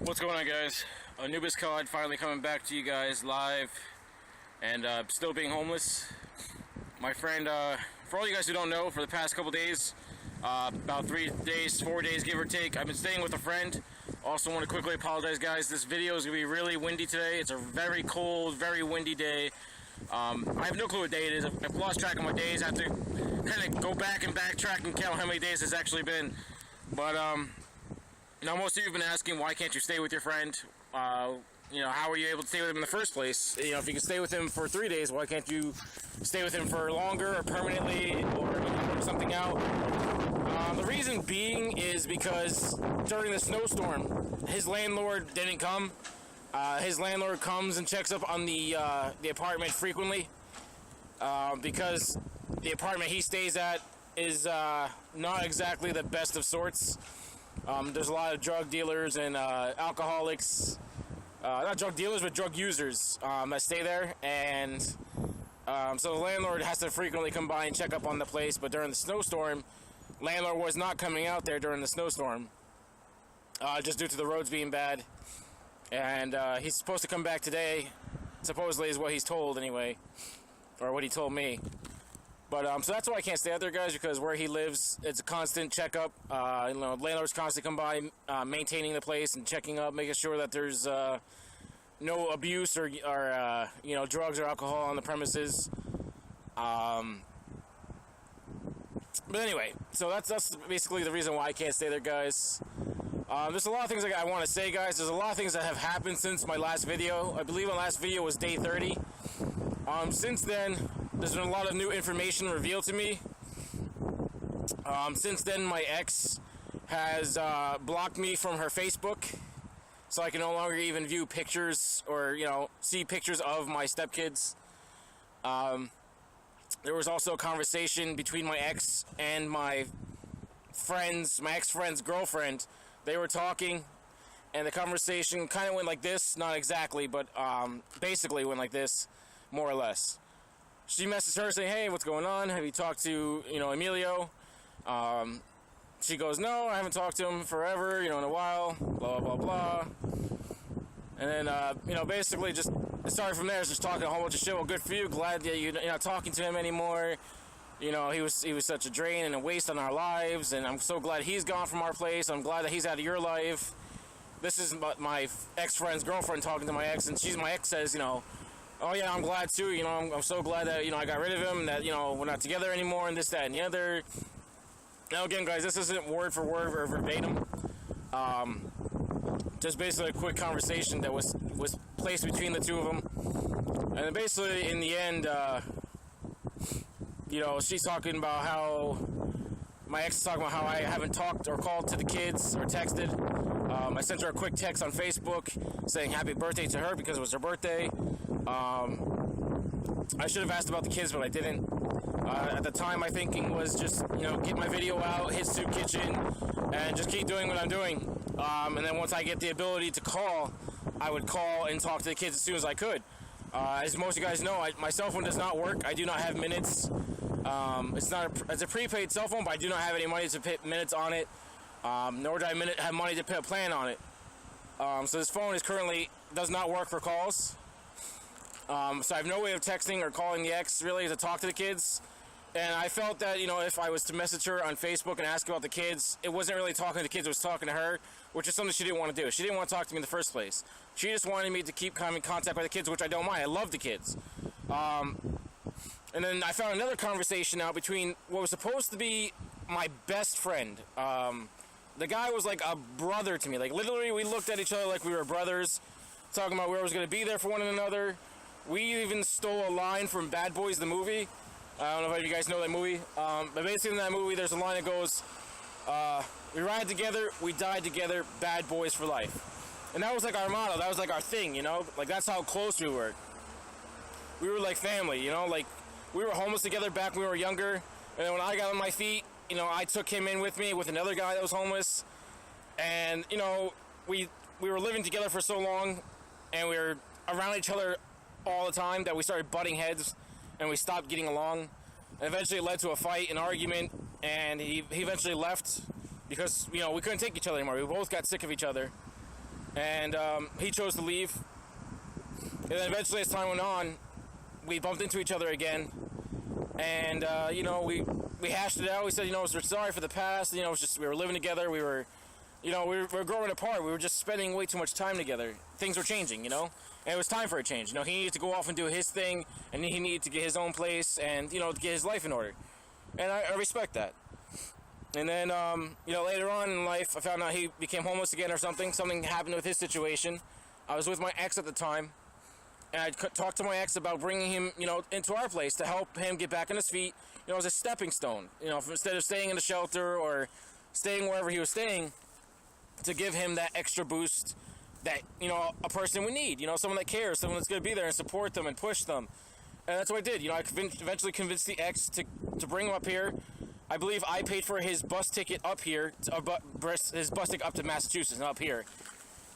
What's going on, guys? Anubis COD finally coming back to you guys live, and still being homeless. My friend, for all you guys who don't know, for the past couple days, about 3 days, 4 days give or take, I've been staying with a friend. Also want to quickly apologize, guys. This video is going to be really windy today. It's a very cold, very windy day. I have no clue what day it is. I've lost track of my days. I have to kind of go back and backtrack and count how many days it's actually been. But, now, most of you have been asking, why can't you stay with your friend? You know, how are you able to stay with him in the first place? You know, if you can stay with him for 3 days, why can't you stay with him for longer or permanently, or work something out? The reason being is because during the snowstorm, his landlord didn't come. His landlord comes and checks up on the apartment frequently, because the apartment he stays at is not exactly the best of sorts. There's a lot of drug dealers and alcoholics, not drug dealers, but drug users that stay there, and so the landlord has to frequently come by and check up on the place. But during the snowstorm, landlord was not coming out there during the snowstorm, just due to the roads being bad. And he's supposed to come back today, supposedly is what he's told anyway, or what he told me. But so that's why I can't stay out there, guys, because where he lives, it's a constant checkup. You know, landlords constantly come by, maintaining the place and checking up, making sure that there's no abuse or you know, drugs or alcohol on the premises. But anyway, so that's basically the reason why I can't stay there, guys. There's a lot of things I want to say, guys. There's a lot of things that have happened since my last video. I believe my last video was day 30. Since then, there's been a lot of new information revealed to me. Since then, my ex has blocked me from her Facebook, so I can no longer even view pictures or, you know, see pictures of my stepkids. There was also a conversation between my ex and my ex-friend's girlfriend. They were talking, and the conversation kind of went like this. Not exactly, but basically went like this, more or less. She messaged her saying, "Hey, what's going on? Have you talked to, you know, Emilio?" She goes, "No, I haven't talked to him forever, you know, in a while, blah, blah, blah." And then, you know, basically just, it started from there, just talking a whole bunch of shit. Well, good for you, glad that you're not talking to him anymore. You know, he was such a drain and a waste on our lives, and I'm so glad he's gone from our place. I'm glad that he's out of your life. This is my ex-friend's girlfriend talking to my ex, and my ex says, you know, "Oh yeah, I'm glad too, you know, I'm so glad that, you know, I got rid of him, that, you know, we're not together anymore, and this, that, and the other." Now again, guys, this isn't word for word or verbatim. Just basically a quick conversation that was placed between the two of them. And then basically, in the end, you know, she's talking about how, my ex is talking about how I haven't talked or called to the kids or texted. I sent her a quick text on Facebook saying happy birthday to her because it was her birthday. I should have asked about the kids, but I didn't. At the time, my thinking was just, you know, get my video out, hit Soup Kitchen, and just keep doing what I'm doing. And then once I get the ability to call, I would call and talk to the kids as soon as I could. As most of you guys know, my cell phone does not work. I do not have minutes. It's a prepaid cell phone, but I do not have any money to put minutes on it. Nor do I have money to put a plan on it. So this phone currently does not work for calls. So I have no way of texting or calling the ex, really, to talk to the kids. And I felt that, you know, if I was to message her on Facebook and ask about the kids, it wasn't really talking to the kids, it was talking to her, which is something she didn't want to do. She didn't want to talk to me in the first place. She just wanted me to keep coming in contact with the kids, which I don't mind. I love the kids. And then I found another conversation out between what was supposed to be my best friend. The guy was like a brother to me. Like, literally, we looked at each other like we were brothers, talking about we were going to be there for one another. We even stole a line from Bad Boys, the movie. I don't know if you guys know that movie. But basically in that movie, there's a line that goes, "We ride together, we die together, bad boys for life." And that was like our motto. That was like our thing, you know? Like, that's how close we were. We were like family, you know? Like, we were homeless together back when we were younger. And then when I got on my feet, you know, I took him in with me with another guy that was homeless. And, you know, we were living together for so long, and we were around each other all the time that we started butting heads, and we stopped getting along. And eventually it led to a fight, an argument, and he eventually left because, you know, we couldn't take each other anymore. We both got sick of each other. and he chose to leave. And then eventually, as time went on, we bumped into each other again, and you know, we hashed it out. We said, you know, we're sorry for the past. You know, it was just we were living together. We were, you know, we were growing apart. We were just spending way too much time together. Things were changing, you know, and it was time for a change. You know, he needed to go off and do his thing, and he needed to get his own place and, you know, get his life in order. And I respect that. And then, you know, later on in life, I found out he became homeless again or something. Something happened with his situation. I was with my ex at the time, and I talked to my ex about bringing him, you know, into our place to help him get back on his feet, you know, as a stepping stone. You know, instead of staying in a shelter or staying wherever he was staying, to give him that extra boost that, you know, a person would need. You know, someone that cares, someone that's going to be there and support them and push them. And that's what I did. You know, I eventually convinced the ex to bring him up here. I believe I paid for his bus ticket up here, his bus ticket up to Massachusetts, not up here.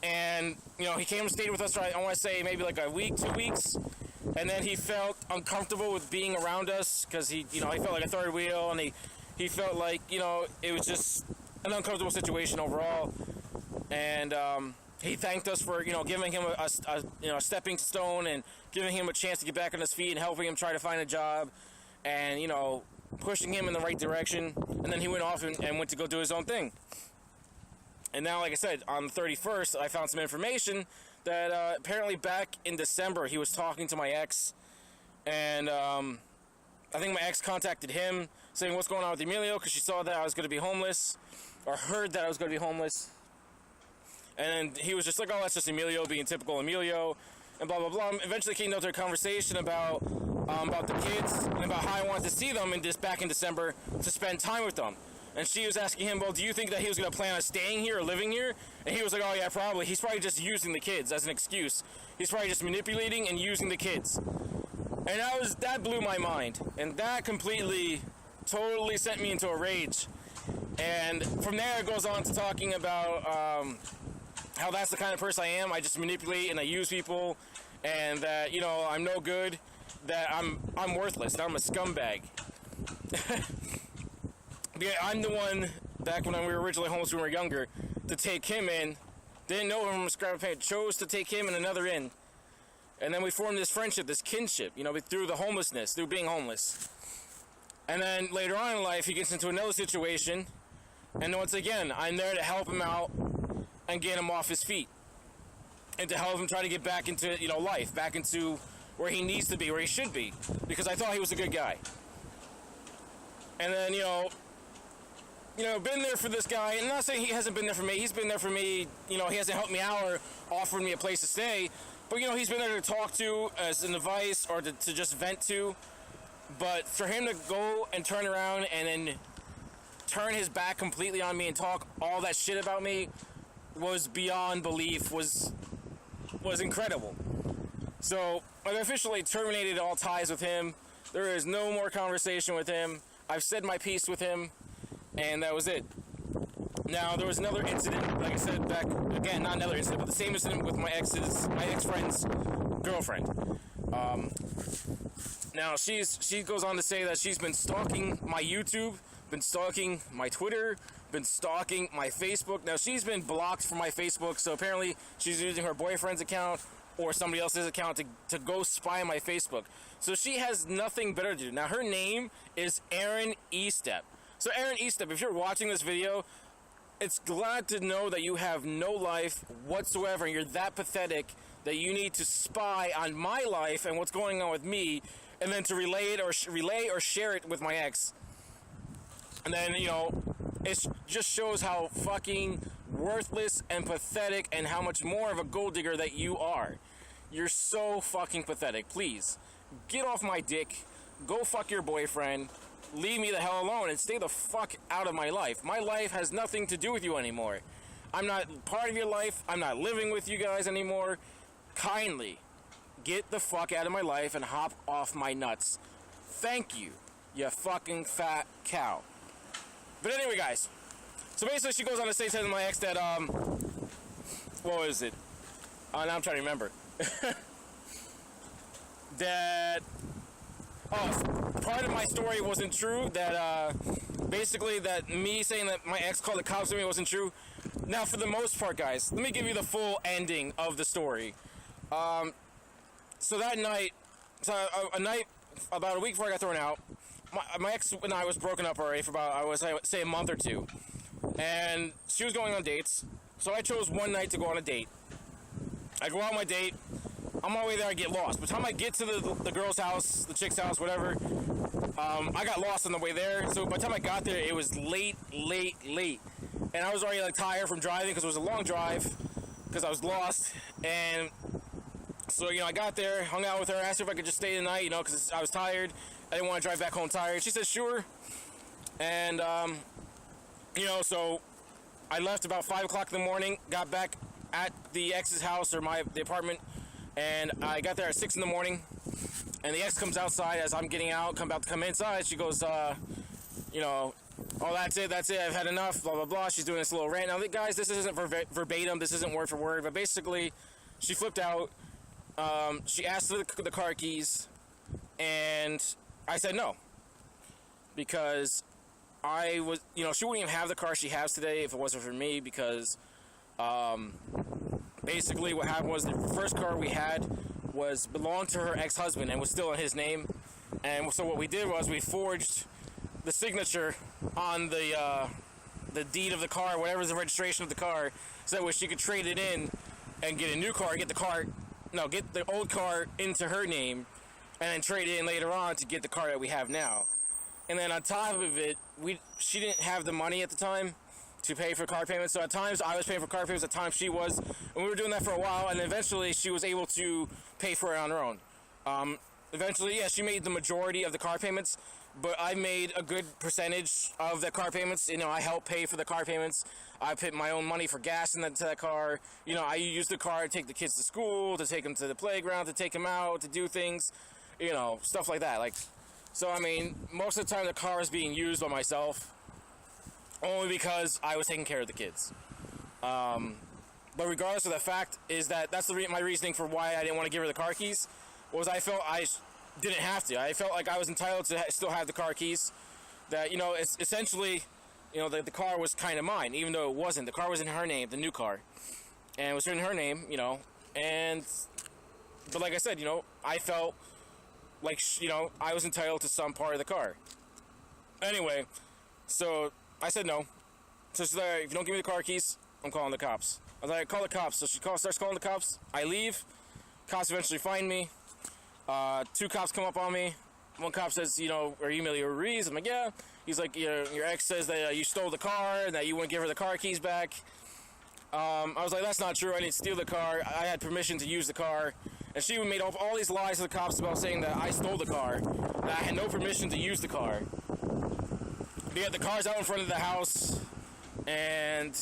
And, you know, he came and stayed with us for, I want to say, maybe like a week, 2 weeks. And then he felt uncomfortable with being around us because he, you know, he felt like a third wheel, and he felt like, you know, it was just an uncomfortable situation overall. And he thanked us for, you know, giving him a stepping stone and giving him a chance to get back on his feet and helping him try to find a job and, you know, pushing him in the right direction. And then he went off and went to go do his own thing. And now, like I said, on the 31st, I found some information that apparently back in December, he was talking to my ex. And I think my ex contacted him saying, what's going on with Emilio? Because she saw that I was going to be homeless, or heard that I was going to be homeless. And he was just like, oh, that's just Emilio being typical Emilio, and blah, blah, blah. Eventually came down to a conversation about the kids and about how I wanted to see them back in December to spend time with them. And she was asking him, well, do you think that he was going to plan on staying here or living here? And he was like, oh, yeah, probably. He's probably just using the kids as an excuse. He's probably just manipulating and using the kids. And that blew my mind. And that totally sent me into a rage. And from there, it goes on to talking about how that's the kind of person I am. I just manipulate and I use people, and that, you know, I'm no good, that I'm worthless, that I'm a scumbag. Yeah, I'm the one, back when we were originally homeless when we were younger, to take him in. Didn't know him from scrap paint, chose to take him and another in. And then we formed this friendship, this kinship, you know, through the homelessness, through being homeless. And then later on in life, he gets into another situation, and once again, I'm there to help him out and get him off his feet, and to help him try to get back into, you know, life, back into where he needs to be, where he should be, because I thought he was a good guy. And then, you know, been there for this guy, and I'm not saying he hasn't been there for me. He's been there for me. You know, he hasn't helped me out or offered me a place to stay, but, you know, he's been there to talk to as an advice or to just vent to. But for him to go and turn around and then turn his back completely on me and talk all that shit about me was beyond belief, was incredible. So I've officially terminated all ties with him. There is no more conversation with him. I've said my piece with him, and that was it. Now, there was another incident, like I said, back, again, not another incident, but the same incident with my ex-friend's girlfriend. Now, she goes on to say that she's been stalking my YouTube, been stalking my Twitter, been stalking my Facebook. Now, she's been blocked from my Facebook, so apparently she's using her boyfriend's account or somebody else's account to go spy on my Facebook. So she has nothing better to do. Now, her name is Erin Estep. So, Erin Estep, if you're watching this video, it's glad to know that you have no life whatsoever, and you're that pathetic that you need to spy on my life and what's going on with me, and then to relay or share it with my ex. And then, you know, it just shows how fucking worthless and pathetic and how much more of a gold digger that you are. You're so fucking pathetic. Please, get off my dick, go fuck your boyfriend, leave me the hell alone, and stay the fuck out of my life. My life has nothing to do with you anymore. I'm not part of your life. I'm not living with you guys anymore. Kindly get the fuck out of my life and hop off my nuts. Thank you, you fucking fat cow. But anyway, guys, so basically she goes on to say to my ex that, what was it? Now I'm trying to remember. That, part of my story wasn't true, that, basically that me saying that my ex called the cops on me wasn't true. Now, for the most part, guys, let me give you the full ending of the story. So that night, a night about a week before I got thrown out, my ex and I was broken up already for about, I would say, a month or two. And she was going on dates, so I chose one night to go on a date. I go out on my date. On my way there, I get lost. By the time I get to the girl's house, the chick's house, whatever, I got lost on the way there. So by the time I got there, it was late. And I was already like tired from driving because it was a long drive because I was lost. And so, I got there, hung out with her, asked her if I could just stay the night, because I was tired. I didn't want to drive back home tired. She said, sure. And, so I left about 5 o'clock in the morning, got back at the ex's house or the apartment, and I got there at 6 in the morning, and the ex comes outside as I'm getting out, about to come inside. She goes, oh, that's it, I've had enough, blah, blah, blah. She's doing this little rant. Now, guys, this isn't verbatim, this isn't word for word, but basically, she flipped out. She asked for the car keys, and I said no, because I was, she wouldn't even have the car she has today if it wasn't for me, because basically what happened was the first car we had belonged to her ex-husband and was still in his name. And so what we did was we forged the signature on the deed of the car, whatever's the registration of the car, so that way she could trade it in and get a new car, get the old car into her name, and then trade it in later on to get the car that we have now. And then on top of it, she didn't have the money at the time to pay for car payments. So at times I was paying for car payments, at times she was. And we were doing that for a while, and eventually she was able to pay for it on her own. Eventually, yeah, she made the majority of the car payments, but I made a good percentage of the car payments. I helped pay for the car payments. I put my own money for gas into that car. I used the car to take the kids to school, to take them to the playground, to take them out, to do things, stuff like that. So, most of the time the car is being used by myself, only because I was taking care of the kids. But regardless of the fact is that's my reasoning for why I didn't want to give her the car keys, was I felt I didn't have to. I felt like I was entitled to still have the car keys. That, it's essentially, the car was kind of mine, even though it wasn't. The car was in her name, the new car. And it was in her name, but like I said, I felt like, I was entitled to some part of the car. Anyway, so I said no. So she's like, if you don't give me the car keys, I'm calling the cops. I was like, call the cops. So she starts calling the cops. I leave. Cops eventually find me. 2 cops come up on me. One cop says, are you Emilio Ruiz? I'm like, yeah. He's like, your ex says that you stole the car and that you wouldn't give her the car keys back. I was like, that's not true. I didn't steal the car. I had permission to use the car. And she made up all these lies to the cops about saying that I stole the car, that I had no permission to use the car. But the car's out in front of the house, and,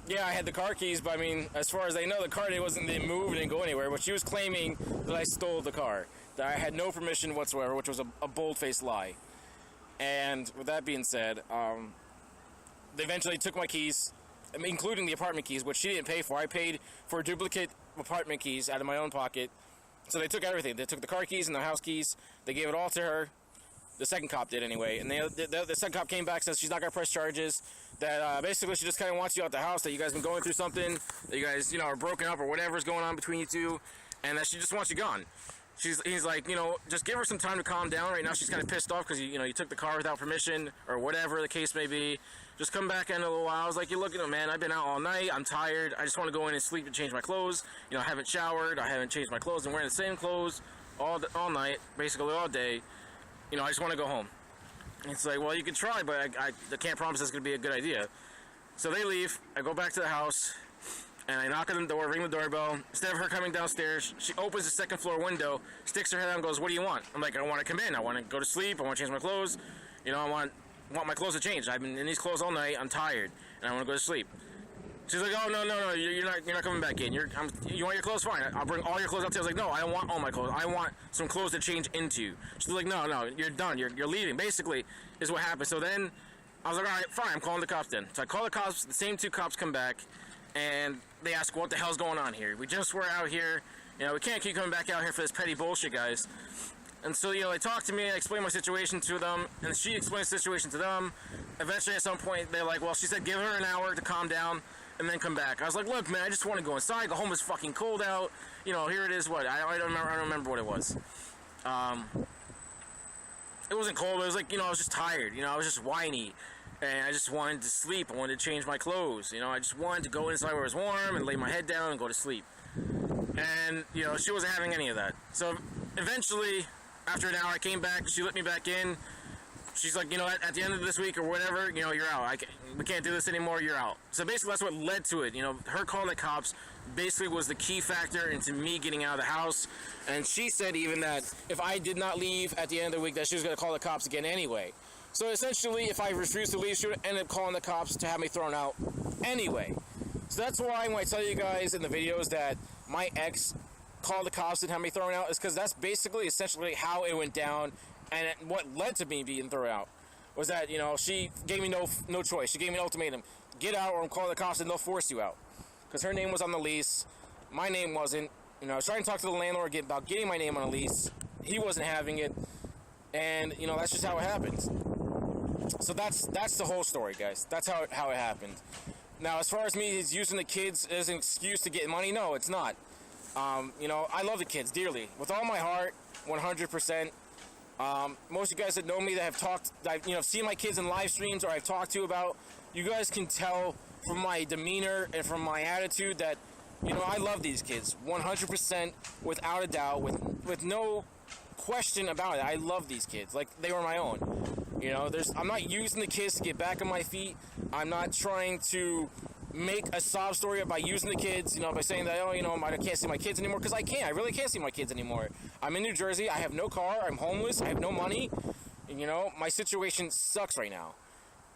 yeah, I had the car keys, but as far as they know, the car didn't move, it didn't go anywhere, but she was claiming that I stole the car, that I had no permission whatsoever, which was a bold-faced lie. And with that being said, they eventually took my keys, including the apartment keys, which she didn't pay for. I paid for duplicate apartment keys out of my own pocket. So they took everything. They took the car keys and the house keys. They gave it all to her. The second cop did anyway. And the second cop came back, says she's not going to press charges. That basically she just kind of wants you out the house, that you guys been going through something, that you guys, are broken up or whatever's going on between you two, and that she just wants you gone. He's like, just give her some time to calm down. Right now she's kind of pissed off because, you took the car without permission or whatever the case may be. Just come back in a little while. I was like, you look, man, I've been out all night. I'm tired. I just want to go in and sleep and change my clothes. I haven't showered. I haven't changed my clothes. I'm wearing the same clothes all night, basically all day. I just want to go home. And it's like, well, you can try, but I can't promise it's going to be a good idea. So they leave. I go back to the house, and I knock on the door, ring the doorbell. Instead of her coming downstairs, she opens the second floor window, sticks her head out and goes, what do you want? I'm like, I want to come in. I want to go to sleep. I want to change my clothes. I want my clothes to change. I've been in these clothes all night. I'm tired, and I want to go to sleep. She's like, oh, no, you're not coming back in. You want your clothes? Fine. I'll bring all your clothes up to you. I was like, no, I don't want all my clothes. I want some clothes to change into. She's like, no, you're done. You're leaving, basically, is what happened. So then I was like, all right, fine, I'm calling the cops then. So I call the cops. The same 2 cops come back, and they ask, what the hell's going on here? We just were out here. We can't keep coming back out here for this petty bullshit, guys. And so, they talked to me, I explained my situation to them, and she explained the situation to them. Eventually, at some point, they're like, well, she said give her an hour to calm down. and then come back. I was like, look, man, I just want to go inside. Go home. It's fucking cold out. You know, here it is. What? I don't remember what it was. It wasn't cold. It was like, you know, I was just tired. You know, I was just whiny. And I just wanted to sleep. I wanted to change my clothes. You know, I just wanted to go inside where it was warm and lay my head down and go to sleep. And, you know, she wasn't having any of that. So eventually, after an hour, I came back. She let me back in. She's like, you know, at the end of this week or whatever, you know, you're out. We can't do this anymore. You're out. So basically, that's what led to it. You know, her calling the cops basically was the key factor into me getting out of the house. And she said even that if I did not leave at the end of the week, that she was going to call the cops again anyway. So essentially, if I refused to leave, she would end up calling the cops to have me thrown out anyway. So that's why when I tell you guys in the videos that my ex called the cops and had me thrown out, is because that's basically essentially how it went down. And what led to me being thrown out was that, you know, she gave me no choice. She gave me an ultimatum. Get out or I'm calling the cops and they'll force you out. Because her name was on the lease. My name wasn't. You know, I was trying to talk to the landlord about getting my name on a lease. He wasn't having it. And, you know, that's just how it happens. So that's the whole story, guys. That's how it happened. Now, as far as me using the kids as an excuse to get money, no, it's not. You know, I love the kids dearly. With all my heart, 100%. Most of you guys that know me that have talked, that, you know, seen my kids in live streams or I've talked to about, you guys can tell from my demeanor and from my attitude that, you know, I love these kids 100% without a doubt, with no question about it. I love these kids like they were my own. You know, I'm not using the kids to get back on my feet. I'm not trying to make a sob story by using the kids, you know, by saying that, oh, you know, I can't see my kids anymore, because I can't. I really can't see my kids anymore. I'm in New Jersey. I have no car. I'm homeless. I have no money. And, you know, my situation sucks right now.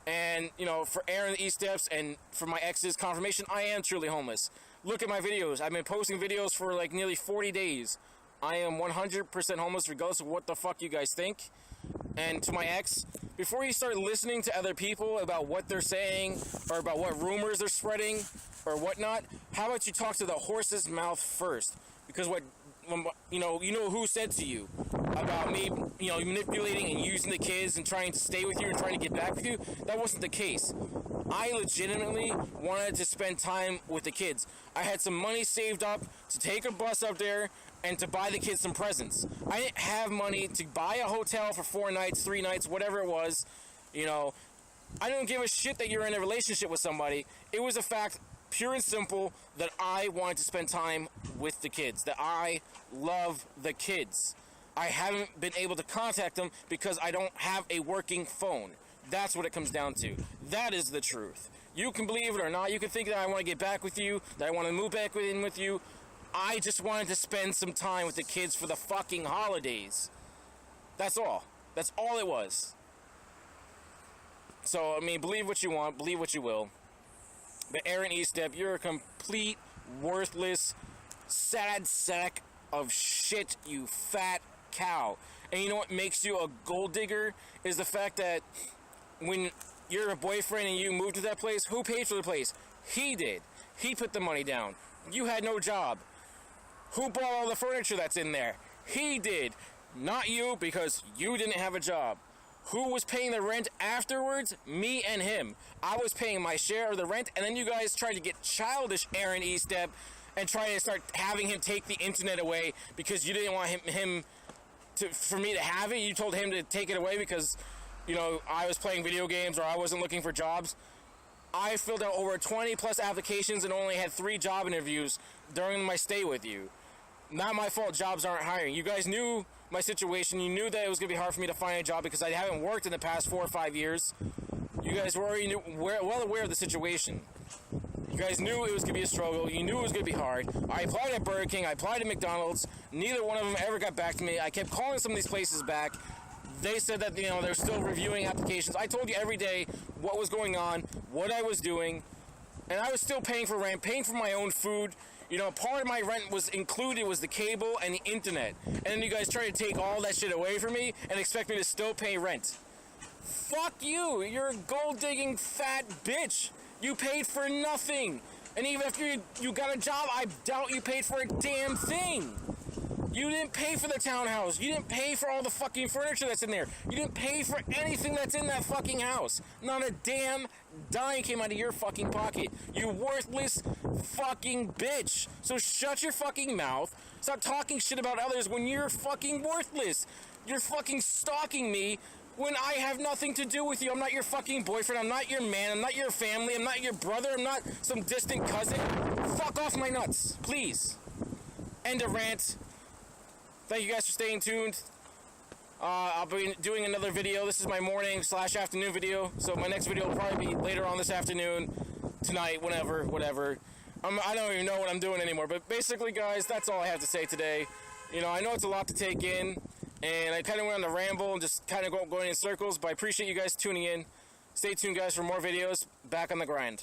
And, you know, for Erin, the Estep, and for my ex's confirmation, I am truly homeless. Look at my videos. I've been posting videos for like nearly 40 days. I am 100% homeless regardless of what the fuck you guys think. And to my ex, before you start listening to other people about what they're saying or about what rumors they're spreading or whatnot, how about you talk to the horse's mouth first? Because you know who said to you about me, you know, manipulating and using the kids and trying to stay with you and trying to get back with you. That wasn't the case. I legitimately wanted to spend time with the kids. I had some money saved up to take a bus up there and to buy the kids some presents. I didn't have money to buy a hotel for 4 nights, 3 nights, whatever it was. You know, I don't give a shit that you're in a relationship with somebody. It was a fact, pure and simple, that I wanted to spend time with the kids, that I love the kids. I haven't been able to contact them because I don't have a working phone. That's what it comes down to. That is the truth. You can believe it or not. You can think that I want to get back with you, that I want to move back in with you. I just wanted to spend some time with the kids for the fucking holidays. That's all. That's all it was. So, I mean, believe what you want, believe what you will. But Erin Estep, you're a complete, worthless, sad sack of shit, you fat cow. And you know what makes you a gold digger? Is the fact that when you're a boyfriend and you moved to that place, who paid for the place? He did. He put the money down. You had no job. Who bought all the furniture that's in there? He did. Not you, because you didn't have a job. Who was paying the rent afterwards? Me and him. I was paying my share of the rent, and then you guys tried to get childish Erin Estep and try to start having him take the internet away because you didn't want for me to have it. You told him to take it away because, you know, I was playing video games or I wasn't looking for jobs. I filled out over 20 plus applications and only had 3 job interviews during my stay with you. Not my fault jobs aren't hiring. You guys knew my situation. You knew that it was going to be hard for me to find a job because I haven't worked in the past 4 or 5 years. You guys were already well aware of the situation. You guys knew it was going to be a struggle. You knew it was going to be hard. I applied at Burger King. I applied at McDonald's. Neither one of them ever got back to me. I kept calling some of these places back. They said that, you know, they're still reviewing applications. I told you every day what was going on, what I was doing, and I was still paying for rent, paying for my own food. You know, part of my rent was included was the cable and the internet. And then you guys try to take all that shit away from me and expect me to still pay rent. Fuck you. You're a gold-digging fat bitch. You paid for nothing. And even after you got a job, I doubt you paid for a damn thing. You didn't pay for the townhouse. You didn't pay for all the fucking furniture that's in there. You didn't pay for anything that's in that fucking house. Not a damn dime came out of your fucking pocket. You worthless fucking bitch. So shut your fucking mouth. Stop talking shit about others when you're fucking worthless. You're fucking stalking me when I have nothing to do with you. I'm not your fucking boyfriend. I'm not your man. I'm not your family. I'm not your brother. I'm not some distant cousin. Fuck off my nuts, please. End of rant. Thank you guys for staying tuned. I'll be doing another video. This is my morning/afternoon video. So my next video will probably be later on this afternoon, tonight, whatever. I don't even know what I'm doing anymore. But basically, guys, that's all I have to say today. You know, I know it's a lot to take in, and I kind of went on a ramble and just kind of going in circles. But I appreciate you guys tuning in. Stay tuned, guys, for more videos. Back on the grind.